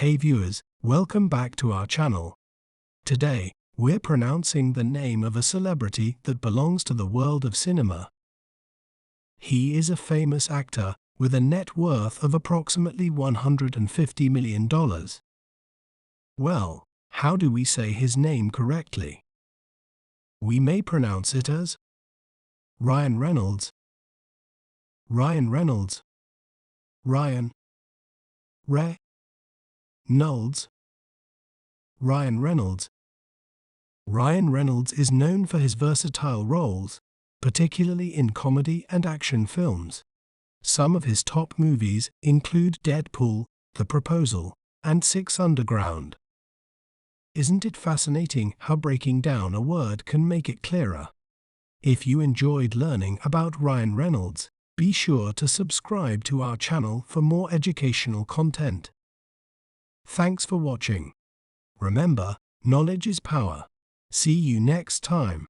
Hey viewers, welcome back to our channel. Today, we're pronouncing the name of a celebrity that belongs to the world of cinema. He is a famous actor with a net worth of approximately $150 million. Well, how do we say his name correctly? We may pronounce it as Ryan Reynolds, Ryan Reynolds, Ryan Reynolds, Ryan Reynolds. Ryan Reynolds is known for his versatile roles, particularly in comedy and action films. Some of his top movies include Deadpool, The Proposal, and Six Underground. Isn't it fascinating how breaking down a word can make it clearer? If you enjoyed learning about Ryan Reynolds, be sure to subscribe to our channel for more educational content. Thanks for watching. Remember, knowledge is power. See you next time.